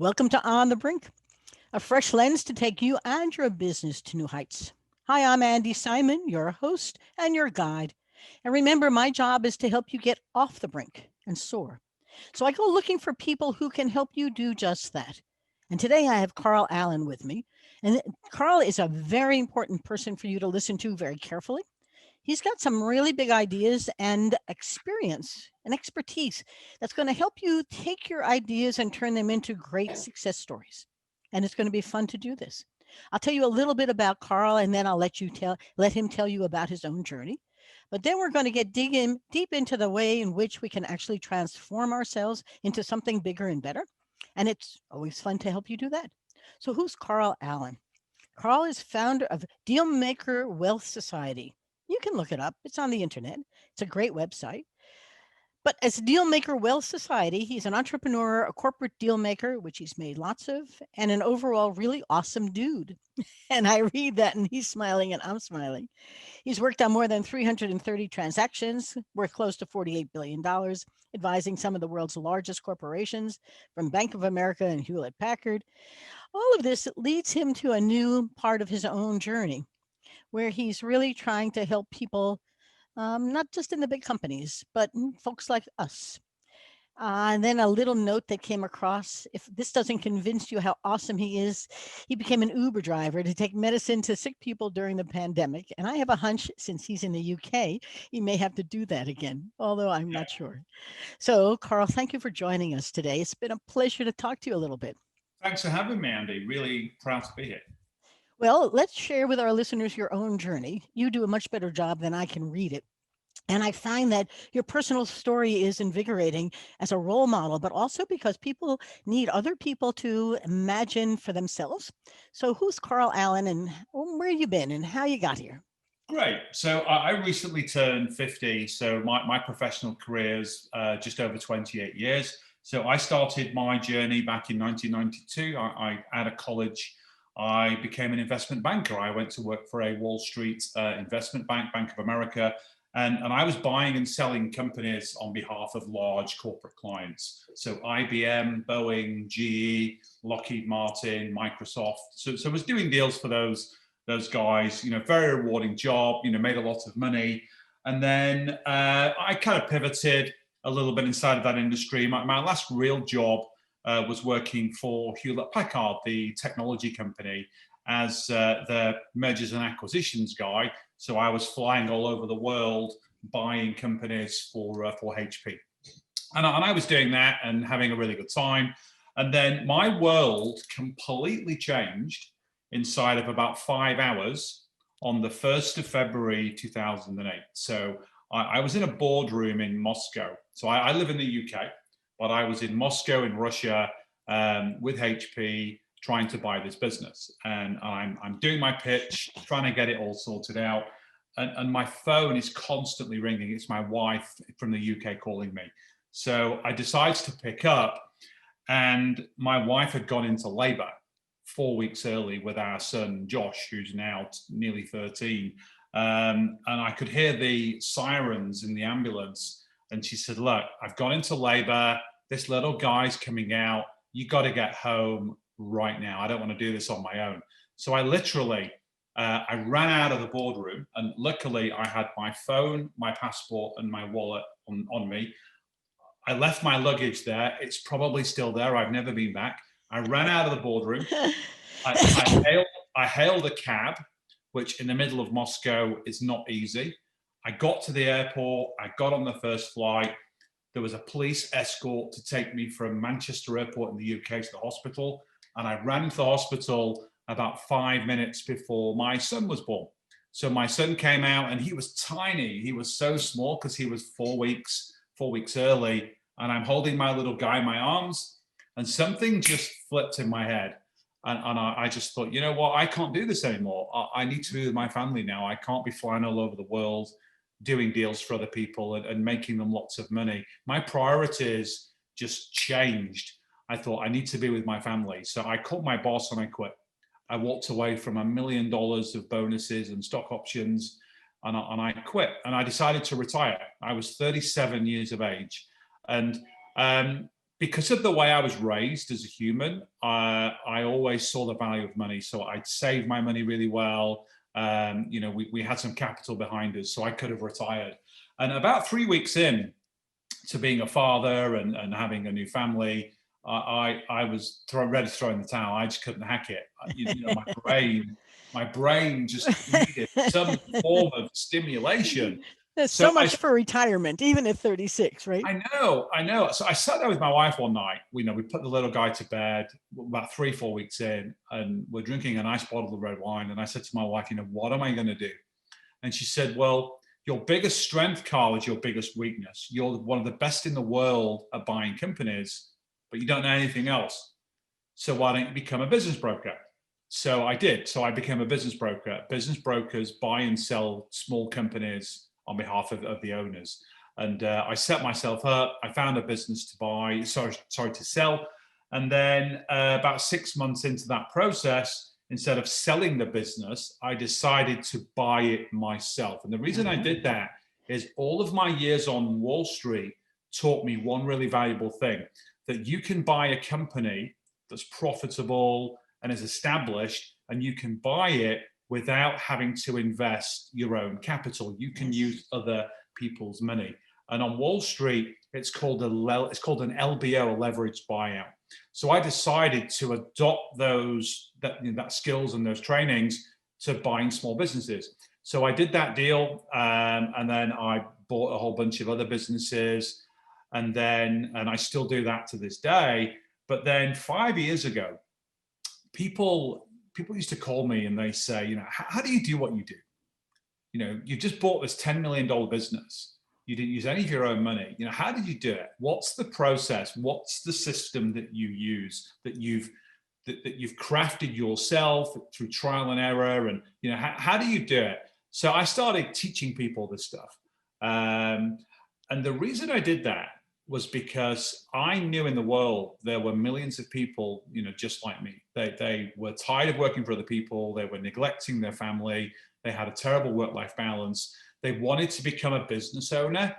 Welcome to On the Brink, a fresh lens to take you and your business to new heights. Hi, I'm Andi Simon, your host and your guide. And remember, my job is to help you get off the brink and soar. So I go looking for people who can help you do just that. And today I have Carl Allen with me. And Carl is a very important person for you to listen to very carefully. He's got some really big ideas and experience and expertise that's going to help you take your ideas and turn them into great success stories. And it's going to be fun to do this. I'll tell you a little bit about Carl, and then I'll let him tell you about his own journey. But then we're going to get digging deep into the way in which we can actually transform ourselves into something bigger and better. And it's always fun to help you do that. So who's Carl Allen? Carl is founder of Dealmaker Wealth Society. You can look it up. It's on the internet. It's a great website. But as Dealmaker Wealth Society, he's an entrepreneur, a corporate deal maker, which he's made lots of, and an overall really awesome dude. And I read that and he's smiling and I'm smiling. He's worked on more than 330 transactions worth close to $48 billion, advising some of the world's largest corporations, from Bank of America and Hewlett Packard. All of this leads him to a new part of his own journey where he's really trying to help people, not just in the big companies, but folks like us. And then a little note that came across, if this doesn't convince you how awesome he is, he became an Uber driver to take medicine to sick people during the pandemic. And I have a hunch, since he's in the UK, he may have to do that again, although I'm not sure. So, Carl, thank you for joining us today. It's been a pleasure to talk to you a little bit. Thanks for having me, Andy. Really proud to be here. Well, let's share with our listeners your own journey. You do a much better job than I can read it. And I find that your personal story is invigorating as a role model, but also because people need other people to imagine for themselves. So, who's Carl Allen, and where you been and how you got here? Great. So I recently turned 50. So my professional career is just over 28 years. So I started my journey back in 1992. Out of college, I became an investment banker. I went to work for a Wall Street investment bank, Bank of America, and I was buying and selling companies on behalf of large corporate clients. So IBM, Boeing, GE, Lockheed Martin, Microsoft. So I was doing deals for those guys. Very rewarding job. Made a lot of money, and then I kind of pivoted a little bit inside of that industry. My last real job was working for Hewlett Packard, the technology company, as the mergers and acquisitions guy. So I was flying all over the world buying companies for HP, and I was doing that and having a really good time. And then my world completely changed inside of about 5 hours on the 1st of February 2008. So I was in a boardroom in Moscow. So I live in the UK, but I was in Moscow in Russia with HP trying to buy this business. And I'm doing my pitch, trying to get it all sorted out. And my phone is constantly ringing. It's my wife from the UK calling me. So I decide to pick up, and my wife had gone into labor 4 weeks early with our son Josh, who's now nearly 13, and I could hear the sirens in the ambulance. And she said, "Look, I've gone into labor. This little guy's coming out. You got to get home right now. I don't want to do this on my own." So I literally, I ran out of the boardroom, and luckily I had my phone, my passport, and my wallet on me. I left my luggage there. It's probably still there. I've never been back. I ran out of the boardroom. I hailed a cab, which in the middle of Moscow is not easy. I got to the airport. I got on the first flight. There was a police escort to take me from Manchester Airport in the UK to the hospital. And I ran to the hospital about 5 minutes before my son was born. So my son came out, and he was tiny. He was so small because he was 4 weeks early. And I'm holding my little guy in my arms, and something just flipped in my head. And I just thought, you know what? I can't do this anymore. I need to be with my family now. I can't be flying all over the world doing deals for other people and making them lots of money. My priorities just changed. I thought I need to be with my family. So I called my boss and I quit. I walked away from $1 million of bonuses and stock options, and I quit. And I decided to retire. I was 37 years of age. And because of the way I was raised as a human, I always saw the value of money. So I'd save my money really well. We had some capital behind us, so I could have retired. And about 3 weeks in to being a father and having a new family, I was ready to throw in the towel. I just couldn't hack it. My brain just needed some form of stimulation. There's So so much for retirement, even at 36, right? I know. So I sat there with my wife one night. We put the little guy to bed about 3-4 weeks in, and we're drinking a nice bottle of red wine. And I said to my wife, what am I going to do? And she said, well, your biggest strength, Carl, is your biggest weakness. You're one of the best in the world at buying companies, but you don't know anything else. So why don't you become a business broker? So I did. So I became a business broker. Business brokers buy and sell small companies on behalf of the owners. And I set myself up. I found a business to sell. And then about 6 months into that process, instead of selling the business, I decided to buy it myself. And the reason I did that is all of my years on Wall Street taught me one really valuable thing, that you can buy a company that's profitable and is established, and you can buy it without having to invest your own capital. You can use other people's money. And on Wall Street, it's called an LBO, a leveraged buyout. So I decided to adopt that skills and those trainings to buying small businesses. So I did that deal, and then I bought a whole bunch of other businesses, and I still do that to this day. But then 5 years ago, people used to call me and they say, how do you do what you do? You just bought this $10 million business. You didn't use any of your own money. How did you do it? What's the process? What's the system that you use, that you've crafted yourself through trial and error? And how do you do it? So I started teaching people this stuff. And the reason I did that was because I knew in the world there were millions of people, just like me. They were tired of working for other people. They were neglecting their family. They had a terrible work-life balance. They wanted to become a business owner,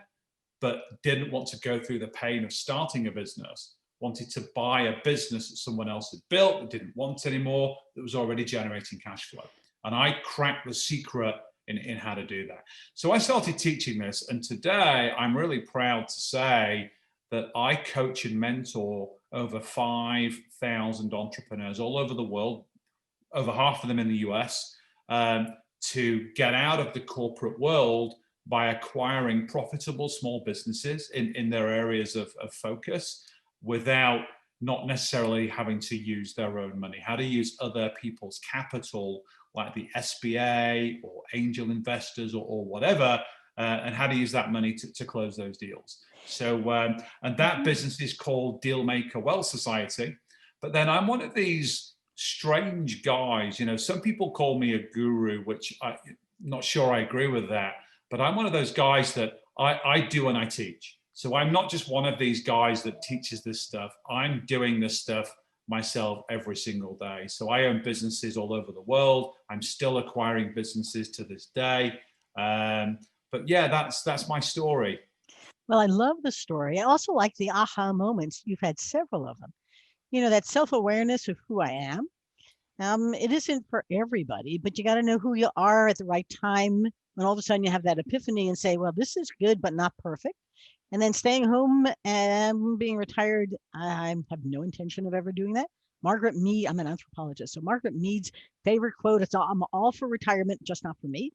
but didn't want to go through the pain of starting a business, wanted to buy a business that someone else had built, that didn't want anymore, that was already generating cash flow. And I cracked the secret in how to do that. So I started teaching this, and today I'm really proud to say that I coach and mentor over 5,000 entrepreneurs all over the world, over half of them in the US, to get out of the corporate world by acquiring profitable small businesses in their areas of focus without not necessarily having to use their own money. How to use other people's capital, like the SBA or angel investors or whatever, and how to use that money to close those deals. So, and that business is called Dealmaker Wealth Society. But then I'm one of these strange guys. Some people call me a guru, which I'm not sure I agree with that. But I'm one of those guys that I do and I teach. So I'm not just one of these guys that teaches this stuff. I'm doing this stuff myself every single day. So I own businesses all over the world. I'm still acquiring businesses to this day. But yeah, that's my story. Well, I love the story. I also like the aha moments. You've had several of them. That self-awareness of who I am. It isn't for everybody, but you got to know who you are at the right time. When all of a sudden you have that epiphany and say, well, this is good, but not perfect. And then staying home and being retired, I have no intention of ever doing that. Margaret Mead, I'm an anthropologist. So Margaret Mead's favorite quote, I'm all for retirement, just not for me.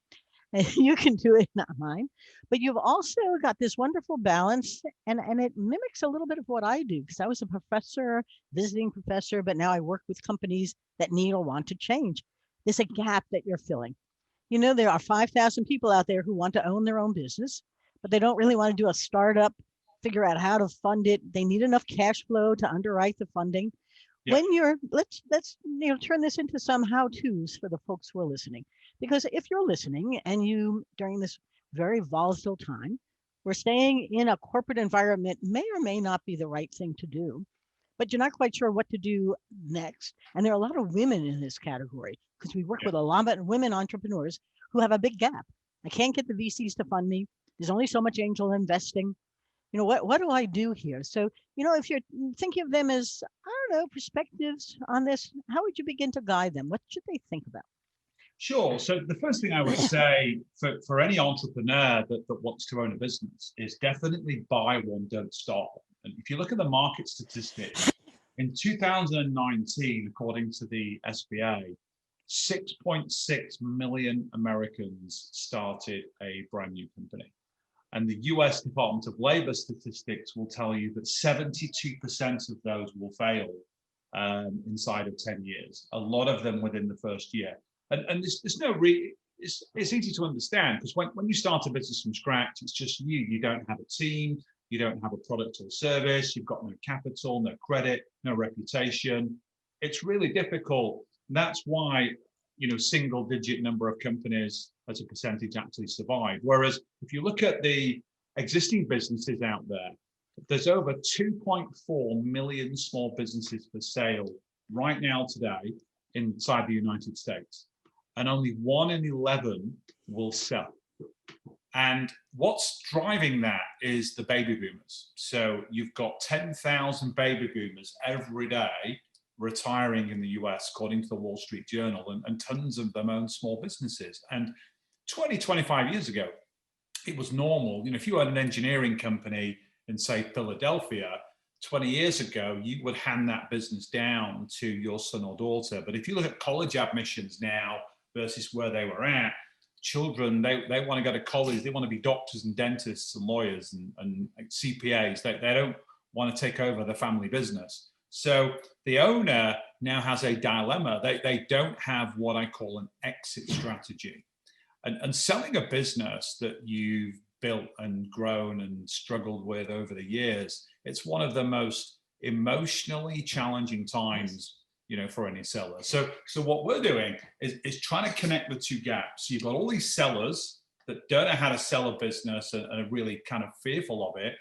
You can do it, not mine. But you've also got this wonderful balance, and it mimics a little bit of what I do, because I was a professor, visiting professor, but now I work with companies that need or want to change. There's a gap that you're filling. There are 5,000 people out there who want to own their own business, but they don't really want to do a startup, figure out how to fund it. They need enough cash flow to underwrite the funding. Yeah. When let's turn this into some how-tos for the folks who are listening. Because if you're listening and you, during this very volatile time, where staying in a corporate environment may or may not be the right thing to do, but you're not quite sure what to do next. And there are a lot of women in this category, because we work with a lot of women entrepreneurs who have a big gap. I can't get the VCs to fund me. There's only so much angel investing. What do I do here? So, if you're thinking of them as, I don't know, perspectives on this, how would you begin to guide them? What should they think about? Sure. So the first thing I would say for any entrepreneur that wants to own a business is definitely buy one, don't start one. And if you look at the market statistics, in 2019, according to the SBA, 6.6 million Americans started a brand new company. And the US Department of Labor statistics will tell you that 72% of those will fail inside of 10 years, a lot of them within the first year. And there's no it's easy to understand because when you start a business from scratch, it's just you don't have a team, you don't have a product or service, you've got no capital, no credit, no reputation. It's really difficult. That's why single digit number of companies as a percentage actually survive. Whereas if you look at the existing businesses out there, there's over 2.4 million small businesses for sale right now today inside the United States, and only 1 in 11 will sell. And what's driving that is the baby boomers. So you've got 10,000 baby boomers every day retiring in the US, according to the Wall Street Journal, and tons of them own small businesses. And 20, 25 years ago, it was normal. If you own an engineering company in, say, Philadelphia, 20 years ago, you would hand that business down to your son or daughter. But if you look at college admissions now versus where they were at, children, they want to go to college, they want to be doctors and dentists and lawyers and CPAs. They don't want to take over the family business. So the owner now has a dilemma. They don't have what I call an exit strategy. And selling a business that you've built and grown and struggled with over the years, it's one of the most emotionally challenging times, for any seller. So what we're doing is trying to connect the two gaps. You've got all these sellers that don't know how to sell a business and are really kind of fearful of it,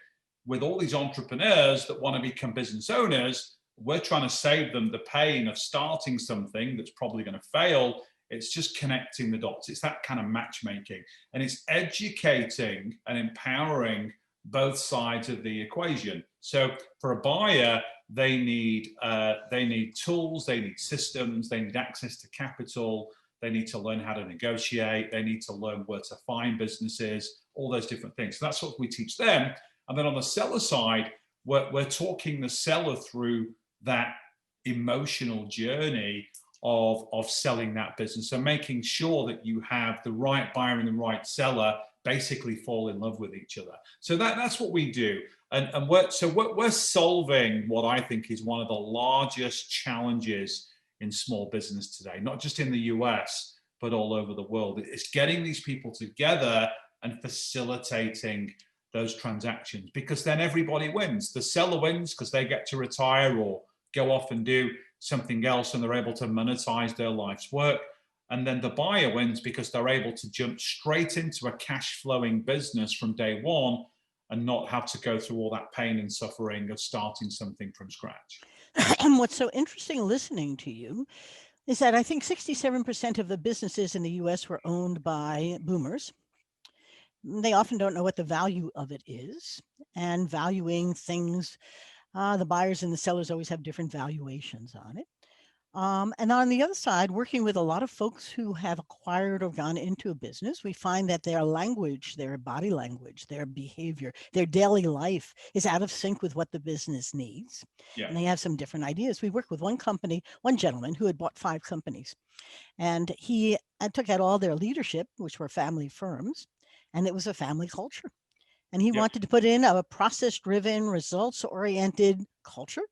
with all these entrepreneurs that want to become business owners. We're trying to save them the pain of starting something that's probably going to fail. It's just connecting the dots. It's that kind of matchmaking, and it's educating and empowering both sides of the equation. So for a buyer, they need tools, they need systems, they need access to capital, they need to learn how to negotiate, they need to learn where to find businesses, all those different things. So that's what we teach them. And then on the seller side, we're talking the seller through that emotional journey of selling that business. So making sure that you have the right buyer and the right seller basically fall in love with each other. So that's what we do. And we're solving what I think is one of the largest challenges in small business today, not just in the US, but all over the world. It's getting these people together and facilitating those transactions, because then everybody wins. The seller wins because they get to retire or go off and do something else and they're able to monetize their life's work. And then the buyer wins because they're able to jump straight into a cash flowing business from day one and not have to go through all that pain and suffering of starting something from scratch. And what's so interesting listening to you is that I think 67% of the businesses in the US were owned by boomers. They often don't know what the value of it is, and valuing things, the buyers and the sellers always have different valuations on it. And on the other side, working with a lot of folks who have acquired or gone into a business, we find that their language, their body language, their behavior, their daily life is out of sync with what the business needs. Yeah. And they have some different ideas. We worked with one gentleman who had bought 5 companies, and he took out all their leadership, which were family firms, and it was a family culture. And he wanted to put in a process-driven, results-oriented culture.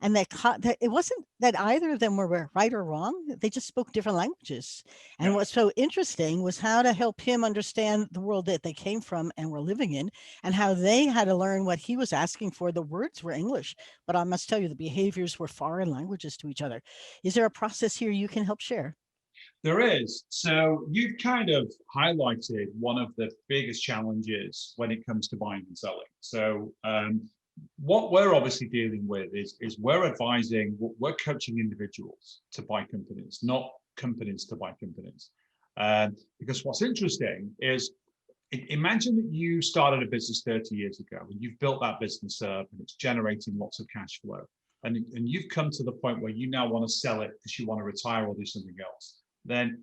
And that it wasn't that either of them were right or wrong. They just spoke different languages. And what's so interesting was how to help him understand the world that they came from and were living in, and how they had to learn what he was asking for. The words were English, but I must tell you, the behaviors were foreign languages to each other. Is there a process here you can help share? There is. So you've kind of highlighted one of the biggest challenges when it comes to buying and selling. So what we're obviously dealing with is we're advising, we're coaching individuals to buy companies, not companies to buy companies. Because what's interesting is imagine that you started a business 30 years ago and you've built that business up and it's generating lots of cash flow. And you've come to the point where you now want to sell it because you want to retire or do something else. Then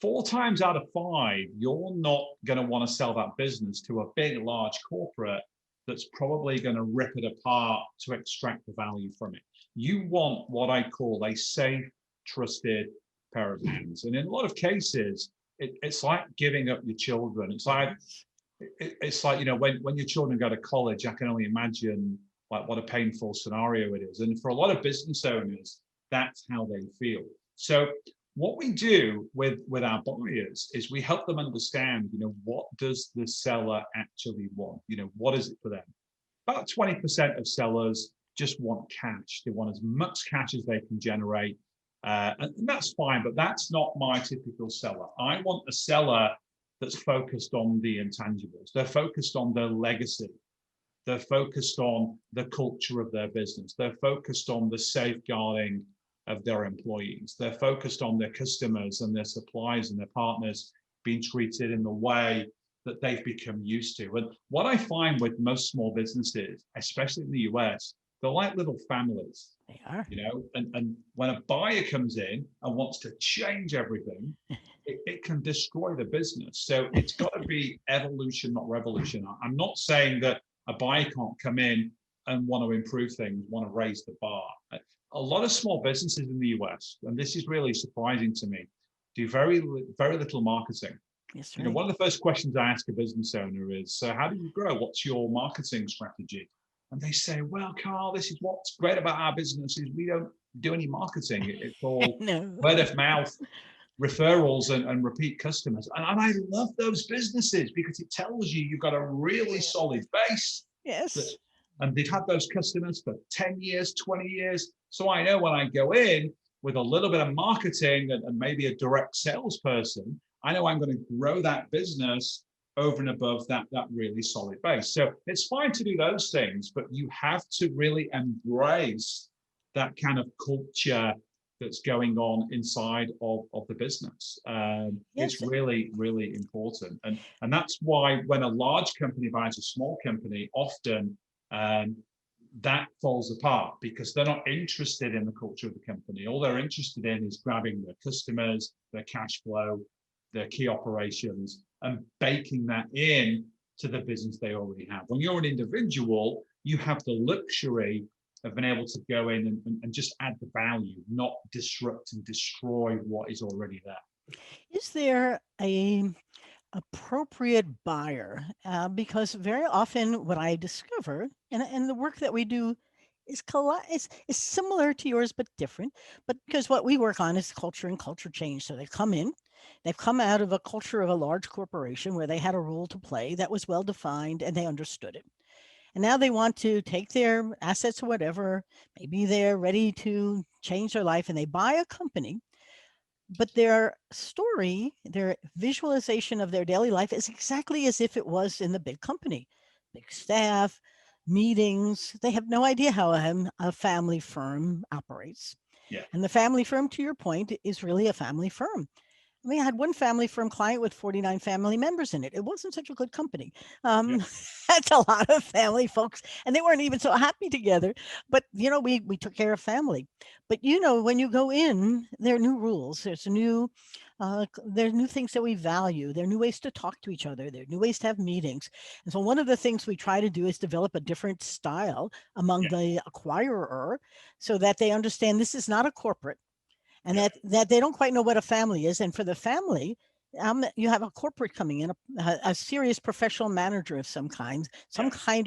4 times out of 5, you're not going to want to sell that business to a big, large corporate that's probably going to rip it apart to extract the value from it. You want what I call a safe, trusted pair of hands. And in a lot of cases, it's like giving up your children. It's like, you know, when your children go to college, I can only imagine like what a painful scenario it is. And for a lot of business owners, that's how they feel. So what we do with our buyers is we help them understand, you know, what does the seller actually want? You know, what is it for them? About 20% of sellers just want cash. They want as much cash as they can generate. And that's fine, but that's not my typical seller. I want a seller that's focused on the intangibles. They're focused on their legacy. They're focused on the culture of their business. They're focused on the safeguarding of their employees. They're focused on their customers and their suppliers and their partners being treated in the way that they've become used to. And what I find with most small businesses, especially in the US, they're like little families. They are. You know, and when a buyer comes in and wants to change everything, it can destroy the business. So it's got to be evolution, not revolution. I'm not saying that a buyer can't come in and want to improve things, want to raise the bar. A lot of small businesses in the US, and this is really surprising to me, do very little marketing. Yes, You know, one of the first questions I ask a business owner is, so how do you grow? What's your marketing strategy? And they say, well, Carl, this is what's great about our business is we don't do any marketing. It's all No. word of mouth, referrals and repeat customers. And I love those businesses because it tells you you've got a really solid base. Yes. And they've had those customers for 10 years, 20 years. So I know when I go in with a little bit of marketing and maybe a direct salesperson, I know I'm going to grow that business over and above that really solid base. So it's fine to do those things, but you have to really embrace that kind of culture that's going on inside of the business. Yes. It's really, really important. And that's why when a large company buys a small company, often that falls apart because they're not interested in the culture of the company. All they're interested in is grabbing their customers, their cash flow, their key operations, and baking that in to the business they already have. When you're an individual, you have the luxury of being able to go in and just add the value, not disrupt and destroy what is already there. Is there a appropriate buyer? Because very often what I discover, and the work that we do is similar to yours but different. But because what we work on is culture and culture change. So they've come out of a culture of a large corporation where they had a role to play that was well defined and they understood it. And now they want to take their assets or whatever, maybe they're ready to change their life and they buy a company, but their story, their visualization of their daily life is exactly as if it was in the big company, big staff, meetings. They have no idea how a family firm operates. Yeah. And the family firm, to your point, is really a family firm. I mean, I had one family firm client with 49 family members in it. It wasn't such a good company. Yeah. That's a lot of family folks, and they weren't even so happy together. But we took care of family. But when you go in, there are new rules. There are new things that we value. There are new ways to talk to each other. There are new ways to have meetings. And so one of the things we try to do is develop a different style among the acquirer, so that they understand this is not a corporate. And that they don't quite know what a family is. And for the family, you have a corporate coming in, a serious professional manager of some kind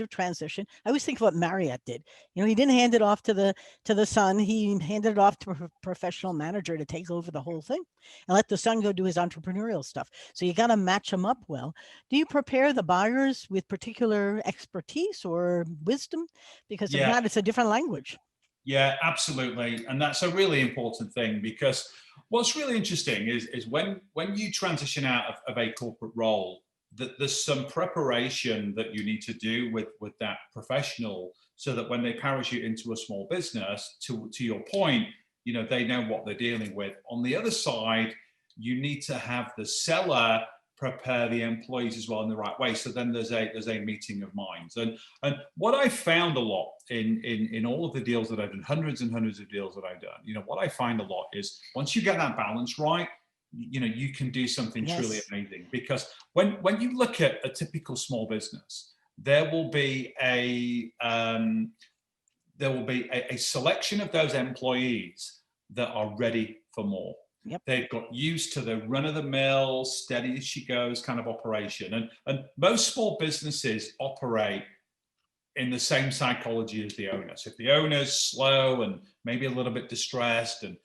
of transition. I always think of what Marriott did. He didn't hand it off to the son. He handed it off to a professional manager to take over the whole thing and let the son go do his entrepreneurial stuff. So you got to match them up well. Do you prepare the buyers with particular expertise or wisdom? Because if not, it's a different language. Yeah, absolutely. And that's a really important thing because what's really interesting is when you transition out of a corporate role, that there's some preparation that you need to do with that professional so that when they parachute into a small business, to your point, they know what they're dealing with. On the other side, you need to have the seller prepare the employees as well in the right way. So then there's a meeting of minds. And what I found a lot in all of the deals that I've done, hundreds and hundreds of deals that I've done, what I find a lot is once you get that balance right, you can do something truly Yes. amazing. Because when you look at a typical small business, there will be a selection of those employees that are ready for more. Yep. They've got used to the run-of-the-mill, steady as she goes kind of operation. And most small businesses operate in the same psychology as the owner. So if the owner's slow and maybe a little bit distressed and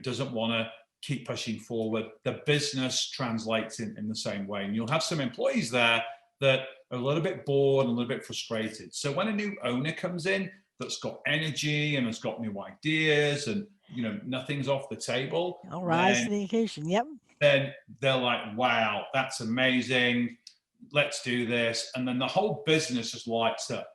doesn't want to keep pushing forward, the business translates in the same way. And you'll have some employees there that are a little bit bored and a little bit frustrated. So when a new owner comes in that's got energy and has got new ideas and nothing's off the table, I'll rise to the occasion. Yep. then they're like, wow, that's amazing, let's do this. And then the whole business just lights up.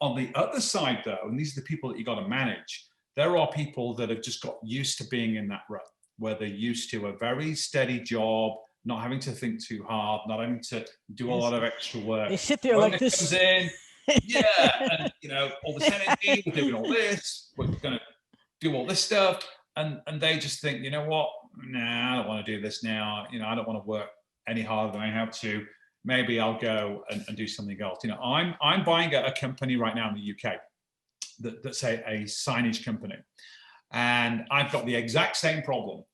On the other side though, and these are the people that you got to manage, there are people that have just got used to being in that rut, where they're used to a very steady job, not having to think too hard, not having to do a lot of extra work. They sit there like this. Comes in, yeah, and all this energy, we're doing all this, we're going to do all this stuff, and they just think, you know what? Nah, I don't want to do this now. I don't want to work any harder than I have to. Maybe I'll go and do something else. I'm buying a company right now in the UK that's a signage company. And I've got the exact same problem.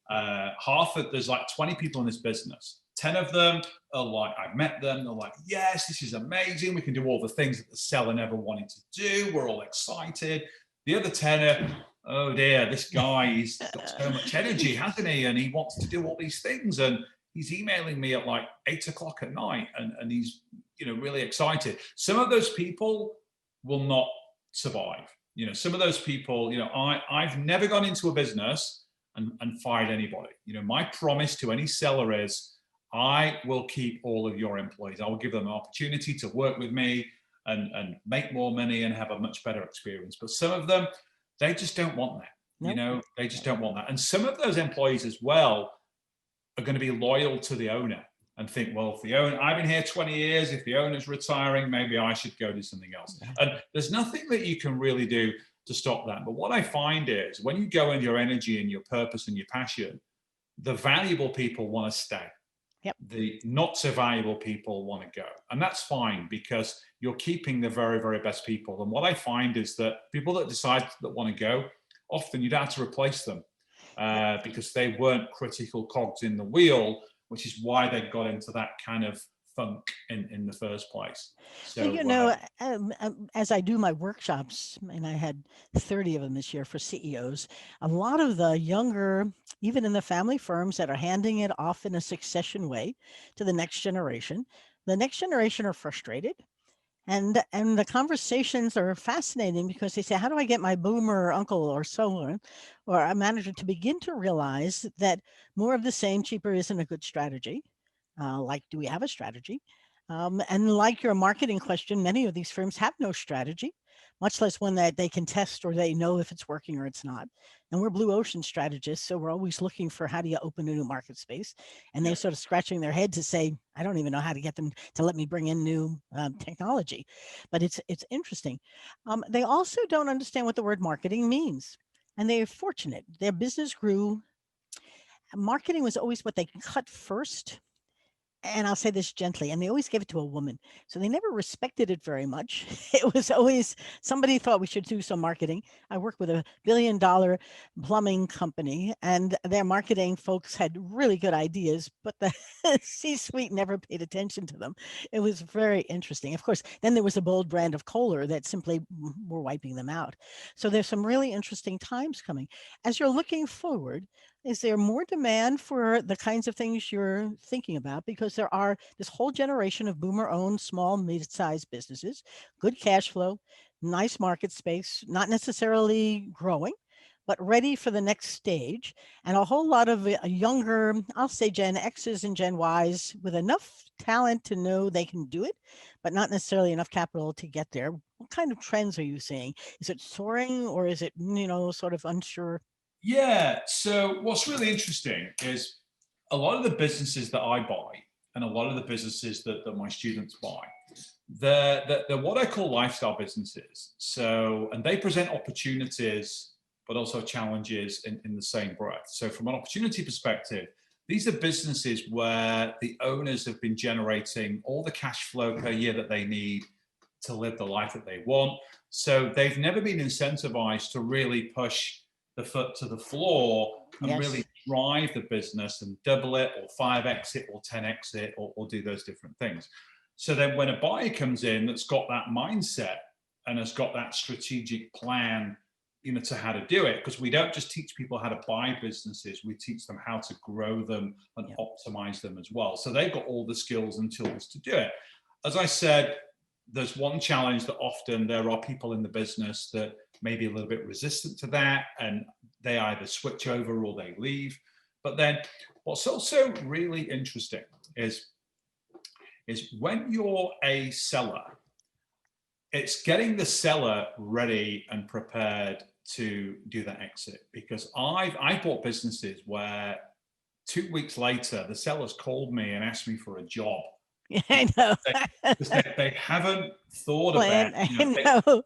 There's like 20 people in this business. 10 of them are like, I've met them. They're like, yes, this is amazing. We can do all the things that the seller never wanted to do. We're all excited. The other 10 are, oh dear, this guy, he's got so much energy, hasn't he? And he wants to do all these things. And he's emailing me at like 8 o'clock at night. And he's, really excited. Some of those people will not survive. Some of those people, I've never gone into a business and fired anybody. My promise to any seller is I will keep all of your employees. I will give them an opportunity to work with me and make more money and have a much better experience. But some of them, they just don't want that. Nope. They just don't want that. And some of those employees as well are going to be loyal to the owner and think, well, if the owner, I've been here 20 years, if the owner's retiring, maybe I should go do something else. And there's nothing that you can really do to stop that. But what I find is when you go in your energy and your purpose and your passion, the valuable people want to stay. Yep. The not so valuable people want to go. And that's fine because you're keeping the very, very best people. And what I find is that people that decide that want to go, often you don't have to replace them because they weren't critical cogs in the wheel, which is why they got into that kind of funk in the first place. So, as I do my workshops, and I had 30 of them this year for CEOs, a lot of the younger, even in the family firms that are handing it off in a succession way to the next generation are frustrated. And the conversations are fascinating because they say, how do I get my boomer uncle or so on, or a manager to begin to realize that more of the same, cheaper isn't a good strategy? Like, do we have a strategy? And like your marketing question, many of these firms have no strategy, much less one that they can test or they know if it's working or it's not. And we're blue ocean strategists, so we're always looking for how do you open a new market space. And they're sort of scratching their head to say, I don't even know how to get them to let me bring in new technology. But it's interesting. They also don't understand what the word marketing means. And they're fortunate. Their business grew. Marketing was always what they cut first. And I'll say this gently, and they always gave it to a woman. So they never respected it very much. It was always somebody thought we should do some marketing. I work with a $1 billion plumbing company, and their marketing folks had really good ideas, but the C-suite never paid attention to them. It was very interesting. Of course, then there was a bold brand of Kohler that simply were wiping them out. So there's some really interesting times coming. As you're looking forward, is there more demand for the kinds of things you're thinking about? Because there are this whole generation of boomer-owned small, mid-sized businesses, good cash flow, nice market space, not necessarily growing, but ready for the next stage, and a whole lot of younger, I'll say Gen X's and Gen Y's with enough talent to know they can do it, but not necessarily enough capital to get there. What kind of trends are you seeing? Is it soaring or is it, sort of unsure? Yeah. So what's really interesting is a lot of the businesses that I buy, and a lot of the businesses that my students buy, they're what I call lifestyle businesses. So, and they present opportunities, but also challenges in the same breath. So from an opportunity perspective, these are businesses where the owners have been generating all the cash flow per year that they need to live the life that they want. So they've never been incentivized to really push the foot to the floor and really Yes. drive the business and double it or 5x it or 10x it or do those different things. So then when a buyer comes in that's got that mindset and has got that strategic plan, to how to do it, because we don't just teach people how to buy businesses, we teach them how to grow them and optimize them as well. So they've got all the skills and tools to do it. As I said, there's one challenge that often there are people in the business that may be a little bit resistant to that, and they either switch over or they leave. But then what's also really interesting is when you're a seller, it's getting the seller ready and prepared to do that exit. Because I bought businesses where 2 weeks later, the sellers called me and asked me for a job. Yeah, I know. They haven't thought Plan. about, I know.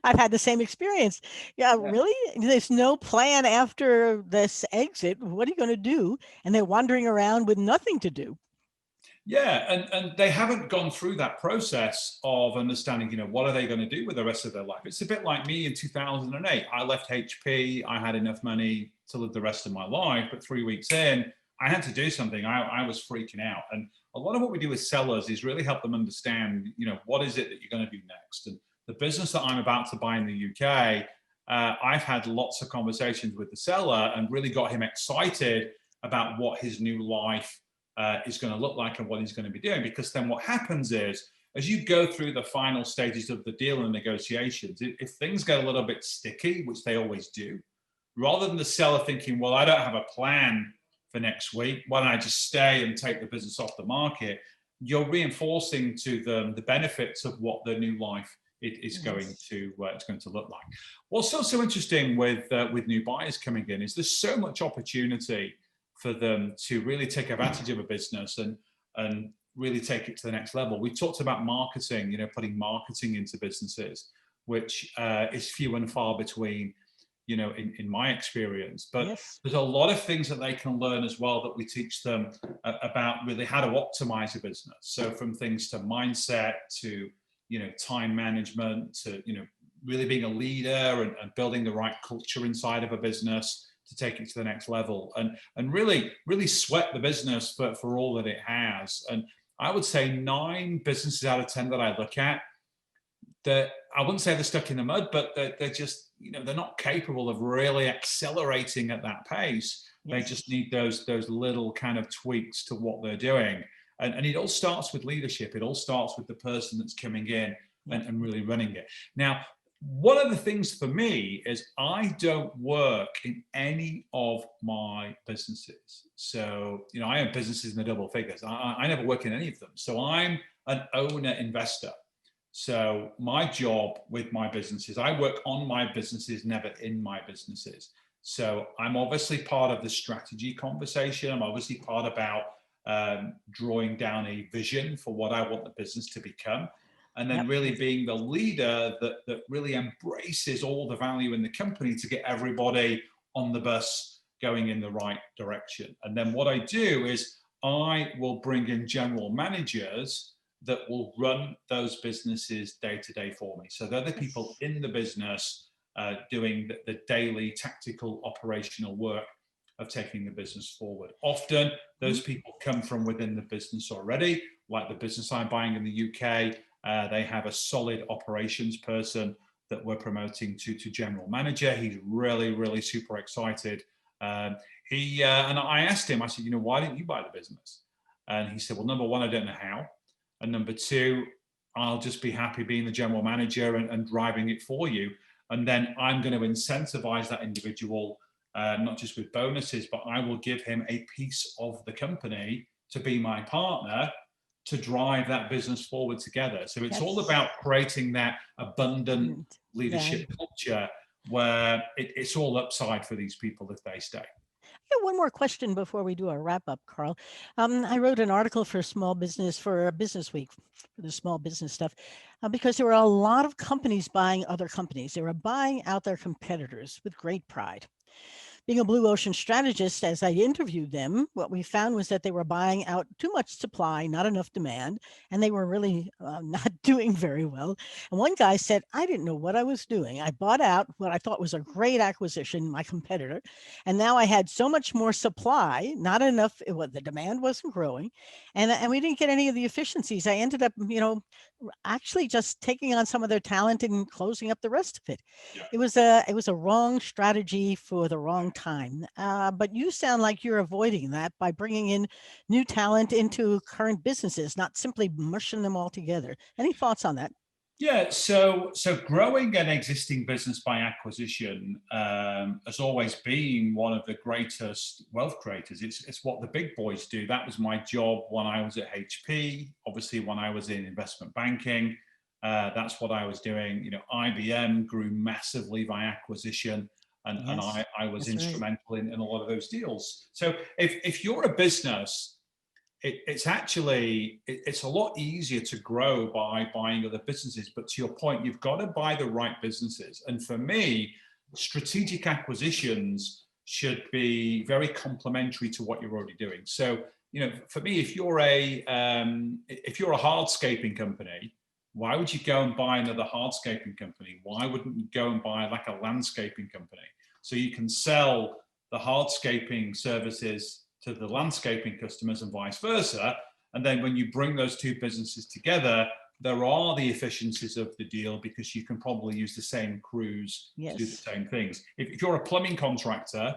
I've had the same experience. Yeah, really? There's no plan after this exit. What are you going to do? And they're wandering around with nothing to do. Yeah, and they haven't gone through that process of understanding, what are they going to do with the rest of their life? It's a bit like me in 2008. I left HP. I had enough money to live the rest of my life, but 3 weeks in, I had to do something. I was freaking out. And a lot of what we do with sellers is really help them understand, what is it that you're going to do next? And the business that I'm about to buy in the UK, I've had lots of conversations with the seller and really got him excited about what his new life is going to look like and what he's going to be doing. Because then what happens is, as you go through the final stages of the deal and negotiations, if things get a little bit sticky, which they always do, rather than the seller thinking, well, I don't have a plan for next week, why don't I just stay and take the business off the market, you're reinforcing to them the benefits of what their new life is going to look like. What's also interesting with new buyers coming in is there's so much opportunity for them to really take advantage of a business and really take it to the next level. We talked about marketing, putting marketing into businesses, which is few and far between, in my experience. But there's a lot of things that they can learn as well that we teach them about really how to optimize a business. So from things to mindset to, time management to, really being a leader and building the right culture inside of a business to take it to the next level and really sweat the business for all that it has. And I would say 9 businesses out of 10 that I look at, that I wouldn't say they're stuck in the mud, but they're just, they're not capable of really accelerating at that pace. They just need those little kind of tweaks to what they're doing. And it all starts with leadership. It all starts with the person that's coming in and really running it. Now, one of the things for me is I don't work in any of my businesses. So, I own businesses in the double figures. I never work in any of them. So I'm an owner investor. So my job with my businesses, I work on my businesses, never in my businesses. So I'm obviously part of the strategy conversation. I'm obviously part about drawing down a vision for what I want the business to become. And then really being the leader that really embraces all the value in the company to get everybody on the bus going in the right direction. And then what I do is I will bring in general managers that will run those businesses day to day for me. So they're the people in the business doing the daily tactical operational work of taking the business forward. Often those people come from within the business already, like the business I'm buying in the UK. They have a solid operations person that we're promoting to general manager. He's really super excited. And I asked him, I said, why didn't you buy the business? And he said, well, number one, I don't know how. And number two, I'll just be happy being the general manager and driving it for you. And then I'm going to incentivize that individual, not just with bonuses, but I will give him a piece of the company to be my partner to drive that business forward together. So it's all about creating that abundant leadership culture where it's all upside for these people if they stay. Yeah, one more question before we do our wrap up, Carl. I wrote an article for Small Business for Business Week for the small business stuff because there were a lot of companies buying other companies. They were buying out their competitors with great pride. Being a blue ocean strategist, as I interviewed them, what we found was that they were buying out too much supply, not enough demand, and they were really not doing very well. And one guy said, I didn't know what I was doing. I bought out what I thought was a great acquisition, my competitor, and now I had so much more supply, not enough, the demand wasn't growing, and we didn't get any of the efficiencies. I ended up, actually just taking on some of their talent and closing up the rest of it. Yeah. It was a wrong strategy for the wrong time. But you sound like you're avoiding that by bringing in new talent into current businesses, not simply mushing them all together. Any thoughts on that? Yeah, so growing an existing business by acquisition has always been one of the greatest wealth creators. It's what the big boys do. That was my job when I was at HP. Obviously, when I was in investment banking, that's what I was doing. IBM grew massively by acquisition, and Yes, I was that's right. instrumental in a lot of those deals. So if you're a business, it's a lot easier to grow by buying other businesses. But to your point, you've got to buy the right businesses. And for me, strategic acquisitions should be very complementary to what you're already doing. So, for me, if you're a hardscaping company, why would you go and buy another hardscaping company? Why wouldn't you go and buy like a landscaping company? So you can sell the hardscaping services to the landscaping customers and vice versa. And then when you bring those two businesses together, there are the efficiencies of the deal because you can probably use the same crews to do the Yes. same things. If you're a plumbing contractor,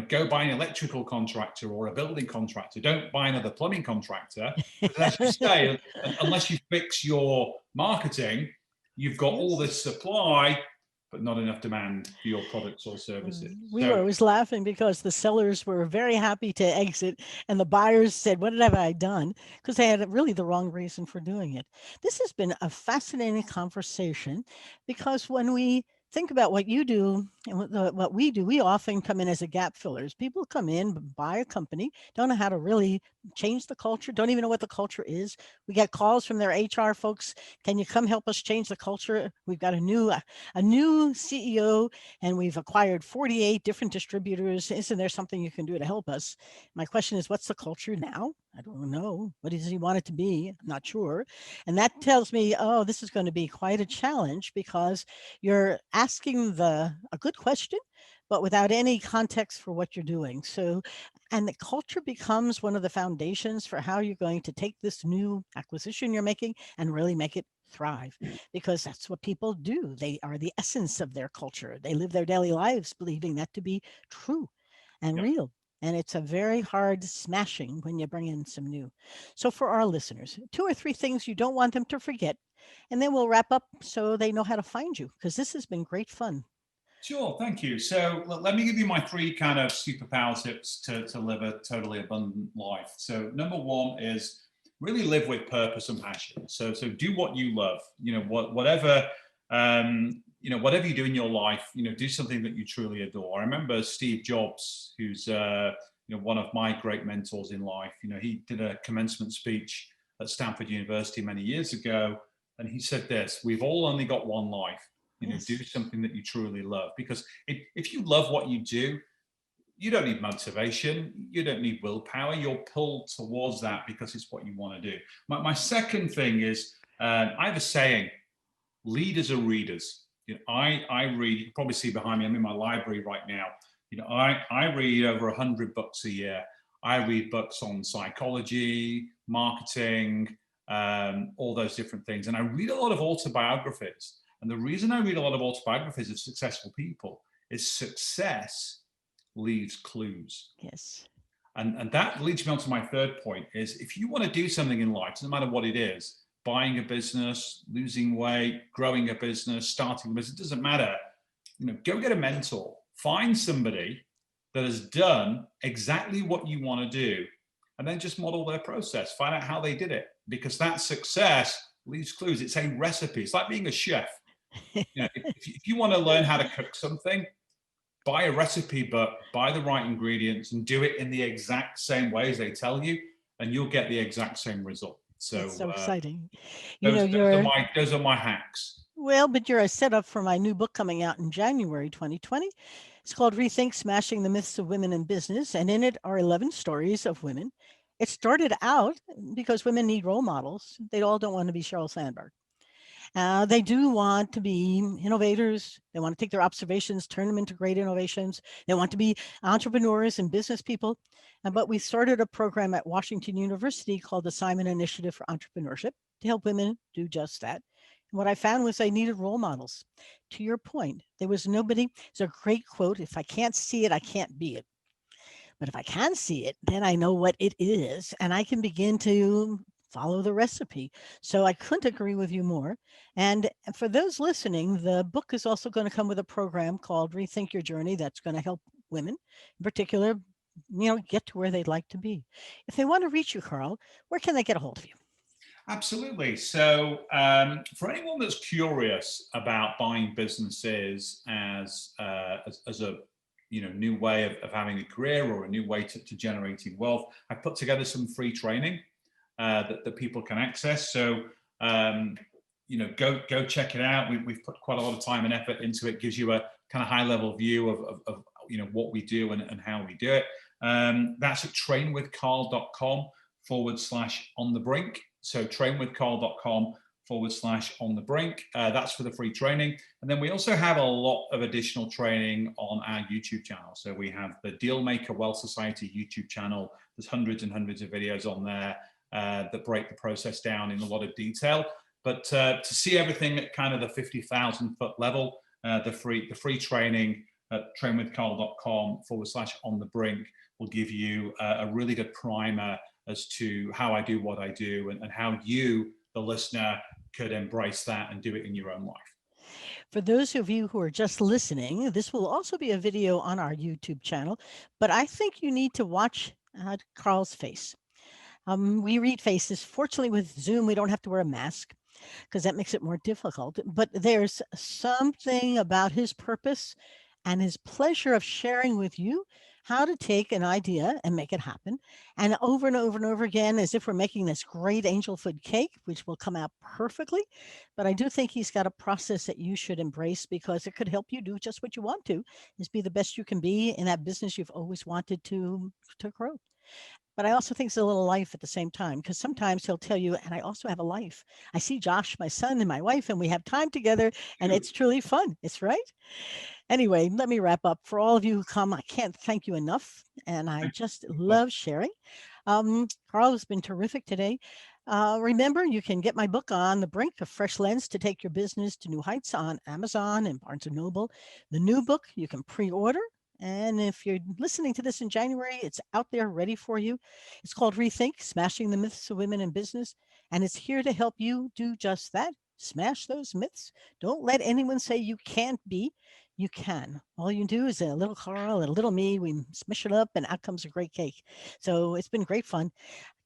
go buy an electrical contractor or a building contractor. Don't buy another plumbing contractor because, as you say, unless you fix your marketing, you've got all Yes. this supply but not enough demand for your products or services. We were So always laughing because the sellers were very happy to exit, and the buyers said, "What have I done?" Because they had really the wrong reason for doing it. This has been a fascinating conversation because when we think about what you do and what we do, we often come in as a gap fillers. People come in, buy a company, don't know how to really change the culture, don't even know what the culture is. We get calls from their HR folks. Can you come help us change the culture? We've got a new CEO and we've acquired 48 different distributors. Isn't there something you can do to help us? My question is, what's the culture now? I don't know. What does he want it to be? I'm not sure. And that tells me, oh, this is going to be quite a challenge because you're asking a good question, but without any context for what you're doing. So, and the culture becomes one of the foundations for how you're going to take this new acquisition you're making and really make it thrive because that's what people do. They are the essence of their culture. They live their daily lives believing that to be true and yeah. real. And it's a very hard smashing when you bring in some new. So, for our listeners, two or three things you don't want them to forget, and then we'll wrap up so they know how to find you because this has been great fun. Sure, thank you. So let me give you my three kind of superpower tips to live a totally abundant life. So number one is really live with purpose and passion. So do what you love. Whatever you do in your life, do something that you truly adore. I remember Steve Jobs, who's one of my great mentors in life. He did a commencement speech at Stanford University many years ago, and he said this: "We've all only got one life. Do Yes. something that you truly love, because if you love what you do, you don't need motivation, you don't need willpower, you're pulled towards that because it's what you want to do." My second thing is, I have a saying: leaders are readers. I read, you can probably see behind me, I'm in my library right now. I read over 100 books a year. I read books on psychology, marketing, all those different things. And I read a lot of autobiographies. And the reason I read a lot of autobiographies of successful people is success leaves clues. Yes. And that leads me on to my third point is, if you want to do something in life, no matter what it is, buying a business, losing weight, growing a business, starting a business, it doesn't matter. Go get a mentor. Find somebody that has done exactly what you want to do, and then just model their process. Find out how they did it, because that success leaves clues. It's a recipe. It's like being a chef. If you want to learn how to cook something, buy a recipe, but buy the right ingredients and do it in the exact same way as they tell you, and you'll get the exact same result. That's So so exciting. You know, those you're are my hacks. well, but you're a setup for my new book coming out in January 2020. It's called Rethink Smashing the Myths of Women in Business, and in it are 11 stories of women. It started out because women need role models. They all don't want to be Sheryl Sandberg. They do want to be innovators. They want to take their observations, turn them into great innovations. They want to be entrepreneurs and business people. But we started a program at Washington University called the Simon Initiative for Entrepreneurship to help women do just that. And what I found was I needed role models. To your point, there was nobody. It's a great quote. If I can't see it, I can't be it. But if I can see it, then I know what it is and I can begin to follow the recipe. So I couldn't agree with you more. And for those listening, the book is also going to come with a program called Rethink Your Journey that's going to help women in particular, get to where they'd like to be. If they want to reach you, Carl, where can they get a hold of you? Absolutely. So, for anyone that's curious about buying businesses as a new way of having a career or a new way to generating wealth, I put together some free training that people can access. So, go check it out. We've put quite a lot of time and effort into it. Gives you a kind of high level view of what we do and how we do it. That's at trainwithcarl.com/on the brink. So trainwithcarl.com/on the brink. That's for the free training. And then we also have a lot of additional training on our YouTube channel. So we have the Dealmaker Wealth Society YouTube channel. There's hundreds and hundreds of videos on there that break the process down in a lot of detail. But to see everything at kind of the 50,000-foot level, the free training at trainwithcarl.com/on the brink will give you a really good primer as to how I do what I do and how you, the listener, could embrace that and do it in your own life. For those of you who are just listening, this will also be a video on our YouTube channel, but I think you need to watch Carl's face. We read faces. Fortunately, with Zoom, we don't have to wear a mask because that makes it more difficult. But there's something about his purpose and his pleasure of sharing with you how to take an idea and make it happen. And over and over again, as if we're making this great angel food cake, which will come out perfectly. But I do think he's got a process that you should embrace because it could help you do just what you want to, is be the best you can be in that business you've always wanted to grow. But I also think it's a little life at the same time because sometimes he'll tell you, and I also have a life. I see Josh, my son, and my wife, and we have time together, and it's truly fun. It's right. Anyway, let me wrap up. For all of you who come, I can't thank you enough, and I just love sharing. Carl has been terrific today. Remember, you can get my book On the Brink, A Fresh Lens to Take Your Business to New Heights on Amazon and Barnes & Noble. The new book you can pre-order. And if you're listening to this in January, it's out there ready for you. It's called Rethink, Smashing the Myths of Women in Business. And it's here to help you do just that. Smash those myths. Don't let anyone say you can't be. You can. All you do is a little Carl and a little me. We smash it up and out comes a great cake. So it's been great fun.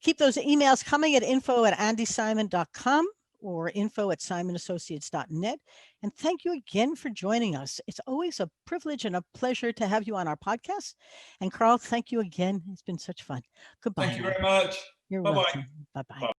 Keep those emails coming at info@andysimon.com or info@simonassociates.net. And thank you again for joining us. It's always a privilege and a pleasure to have you on our podcast. And Carl, thank you again. It's been such fun. Goodbye. Thank you very much. You're Bye-bye. welcome. Bye-bye. Bye.